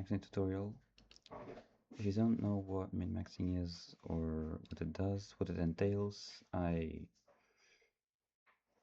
min-maxing tutorial. If you don't know what min-maxing is or what it does, what it entails, I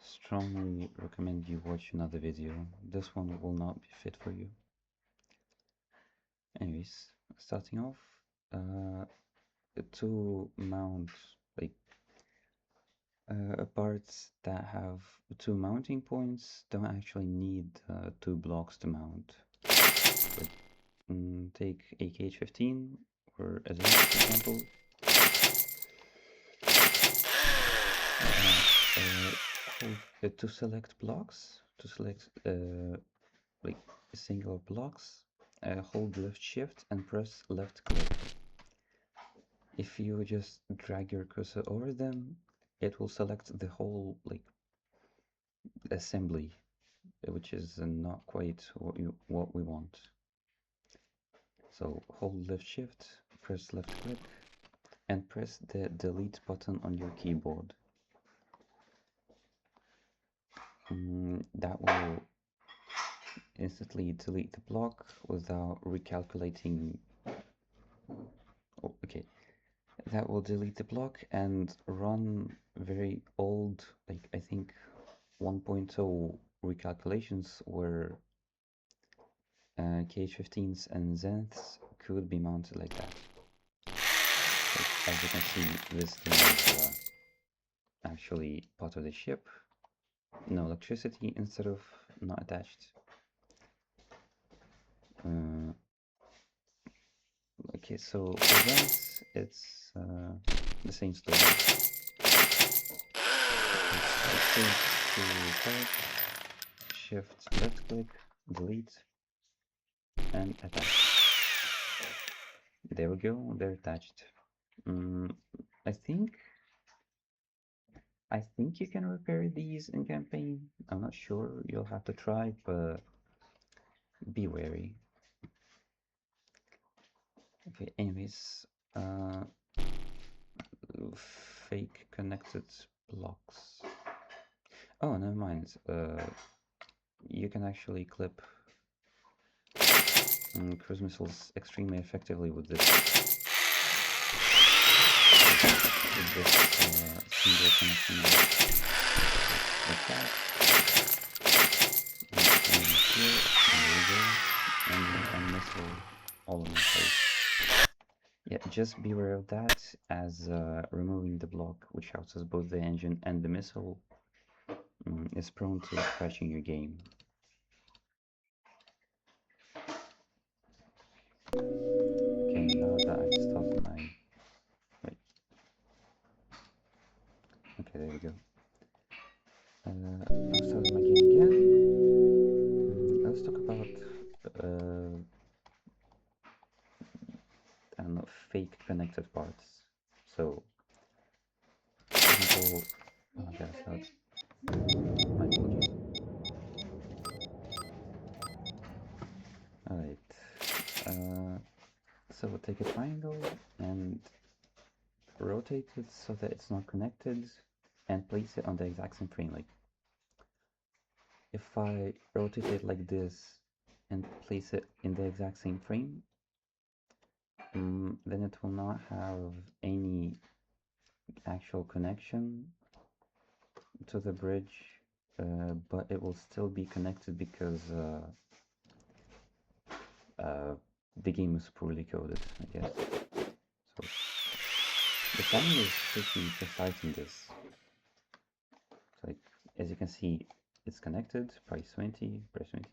strongly recommend you watch another video. This one will not be fit for you. Anyways, starting off, to mount parts that have 2 mounting points don't actually need 2 blocks to mount. But, take a KH-15 or as an example. To select blocks, to select like single blocks, hold left shift and press left click. If you just drag your cursor over them, it will select the whole assembly, which is not quite what we want. So hold left shift, press left click, and press the delete button on your keyboard. That will instantly delete the block without recalculating. Oh, okay. That will delete the block and run very old, I think 1.0 recalculations where KH-15s and Zeniths could be mounted like that. As you can see, this thing is actually part of the ship. No electricity instead of not attached. Okay, so for this, it's the same story. Shift left click, delete, and attach. There we go, they're attached. I think you can repair these in campaign. I'm not sure, you'll have to try, but be wary. Okay, anyways, fake connected blocks. Oh, never mind. You can actually clip cruise missiles extremely effectively with this. Single connection like that. And here, and there we go. And missile all in one place. Yeah, just be aware of that, as removing the block, which houses both the engine and the missile, is prone to crashing your game. Okay, now that I've started my... Wait. Okay, there we go. I'll start my game again. Let's talk about I don't know, fake connected parts. So, for example, oh my gosh, that's my apologies. Alright, so we'll take a triangle and rotate it so that it's not connected and place it on the exact same frame. Like, if I rotate it like this and place it in the exact same frame, then it will not have any actual connection to the bridge, but it will still be connected because the game is poorly coded, I guess. So the timing is pretty precise in this. So, like, as you can see, it's connected. Price 20, price 20.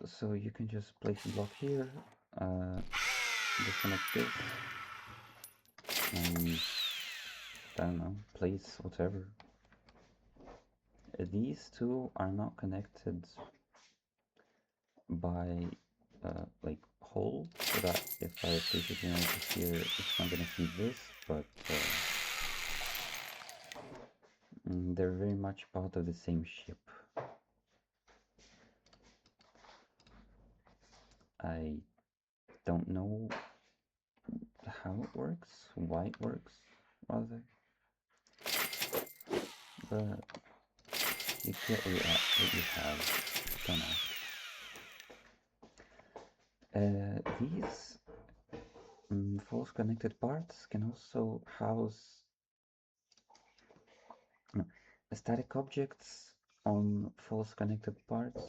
So you can just place a block here, disconnect this, and I don't know, place whatever. These two are not connected by like hole, so that if I place it in here, it's not gonna feed this, but they're very much part of the same ship. I don't know how it works, why it works, rather, but you get what you have. don't ask. These false connected parts can also house static objects on false connected parts.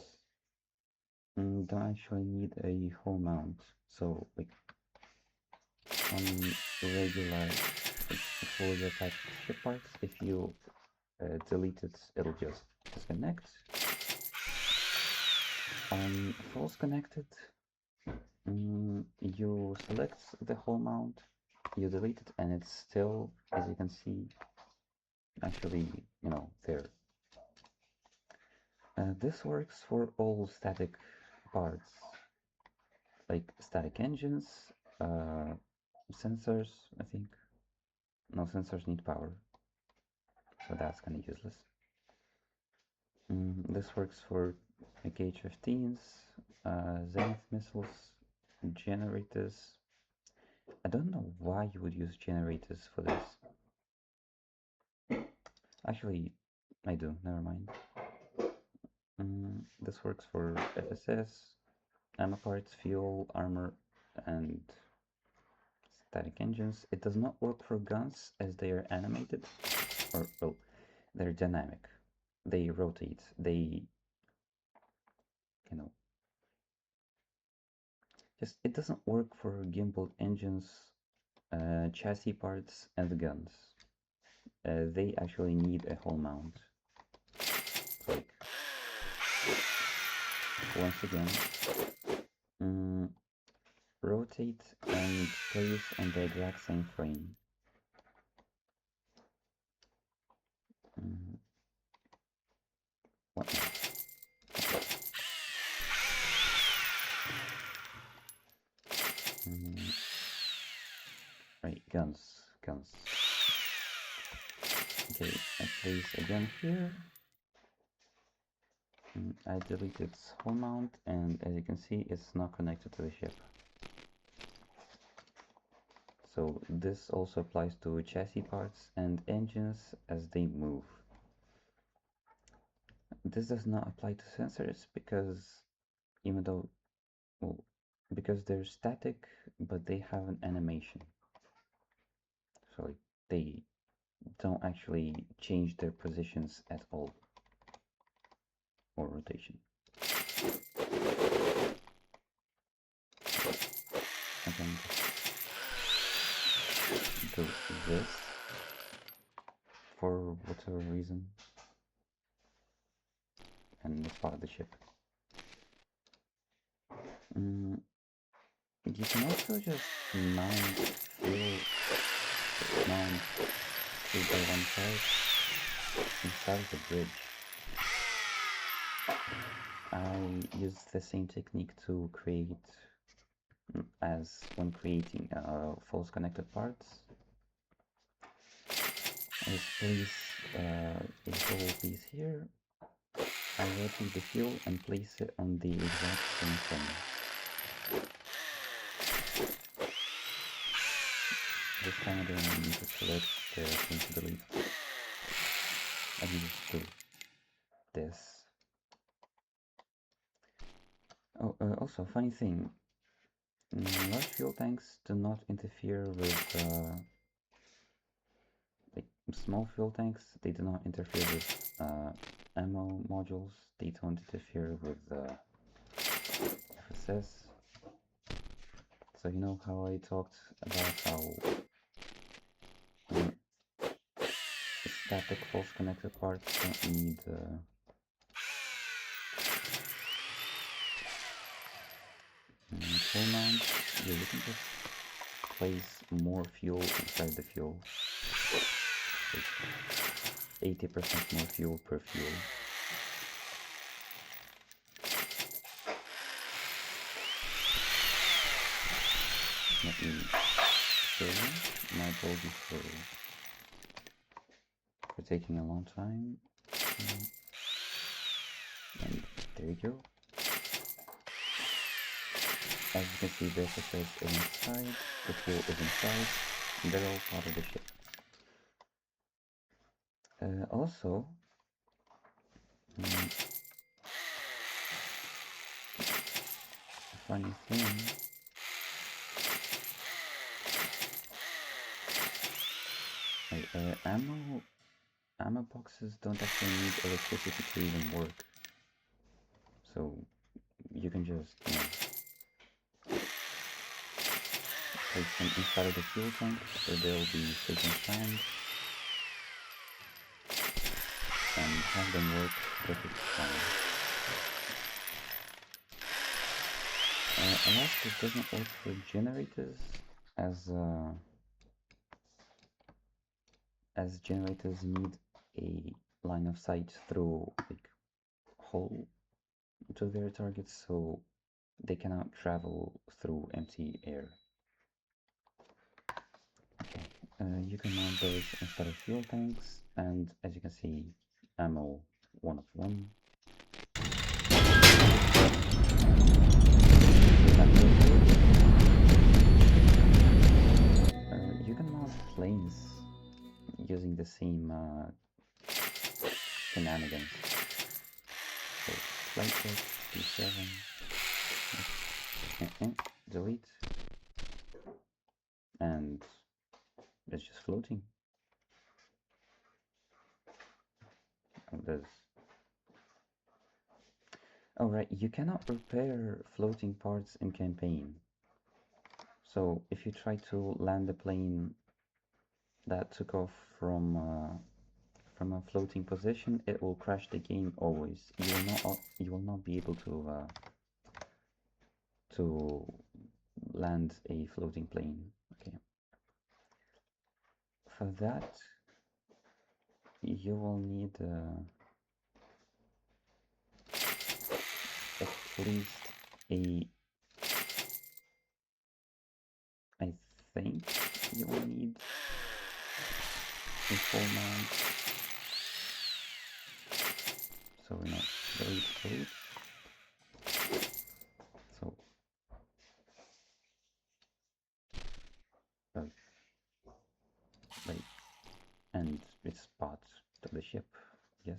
Don't actually need a whole mount. So like on regular fully attached ship parts, if you delete it, it'll just disconnect. On false connected, you select the whole mount, you delete it, and it's still, as you can see, actually, there. This works for all static parts, like static engines, sensors, I think. No, sensors need power, so that's kind of useless. This works for H-15s, Zenith missiles, generators. I don't know why you would use generators for this. Actually, I do, never mind. This works for FSS, ammo parts, fuel, armor, and static engines. It does not work for guns as they are animated, or, well, they're dynamic. They rotate, they, just, it doesn't work for gimbal engines, chassis parts, and guns. They actually need a whole mount. So, like, once again, rotate and place on the exact same frame. What now? Right, guns. Okay, I place again here. I delete its whole mount, and as you can see, it's not connected to the ship. So this also applies to chassis parts and engines as they move. This does not apply to sensors because even though, well, because they're static, but they have an animation. So like, they don't actually change their positions at all, or rotation. I can do this for whatever reason, and it's part of the ship. You can also just mount fuel, mount 3x1 parts inside of the bridge. I use the same technique to create, as when creating false connected parts. I just place a whole piece here. I rotate the fuel and place it on the exact same frame. This time I don't need to select the thing to delete. I can just do this. Oh, also, funny thing. Large fuel tanks do not interfere with like small fuel tanks. They do not interfere with ammo modules. They don't interfere with FSS. So you know how I talked about how static false connected parts don't need full mount. Yeah, you can just place more fuel inside the fuel. Like 80% more fuel per fuel. Let me show you. My apologies for taking a long time. And there you go. As you can see, the FSS is inside, the fuel is inside, and they're all part of the ship. Also, funny thing. Ammo boxes don't actually need electricity to even work. So you can just, place them inside of the fuel tank, so they'll be safe and sound, and have them work perfectly fine. Alas, this doesn't work for generators, as generators need a line of sight through like hole to their targets, so they cannot travel through empty air. Okay, you can mount those instead of fuel tanks, and as you can see, ammo 1 of 1. You can mount planes using the same shenanigans. So flight check, P7, delete, and it's just floating. Oh right, you cannot repair floating parts in campaign. So if you try to land a plane that took off from a floating position, it will crash the game always. You will not be able to land a floating plane. Okay. For that, you will need at least I think you will need a full mount. So we're not delete. So right, and it's spot to the ship. Yes.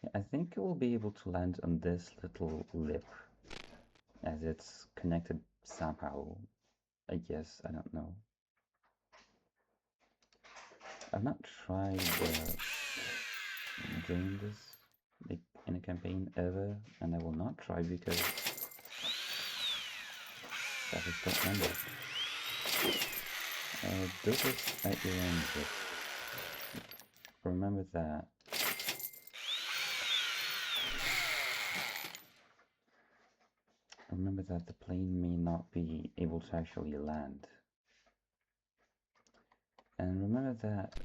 Yeah, I think it will be able to land on this little lip, as it's connected somehow. I guess, I don't know. I've not tried doing this like in a campaign ever, and I will not try because I just don't remember. Do this at your own risk. Remember that the plane may not be able to actually land. And remember that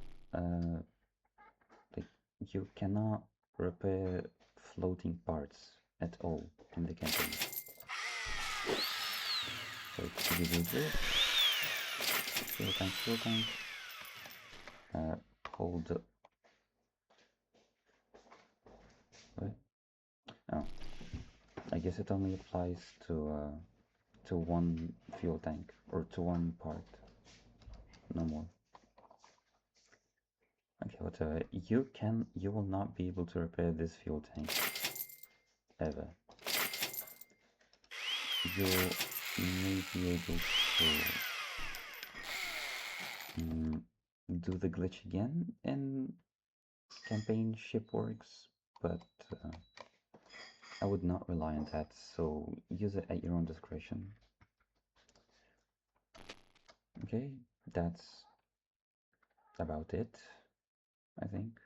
like you cannot repair floating parts at all in the campaign. So you do this, fuel tank, hold, what? Oh, I guess it only applies to one fuel tank, or to one part, no more. Okay, whatever. You will not be able to repair this fuel tank ever. You may be able to do the glitch again in campaign shipworks, but I would not rely on that, so use it at your own discretion. Okay, that's about it, I think.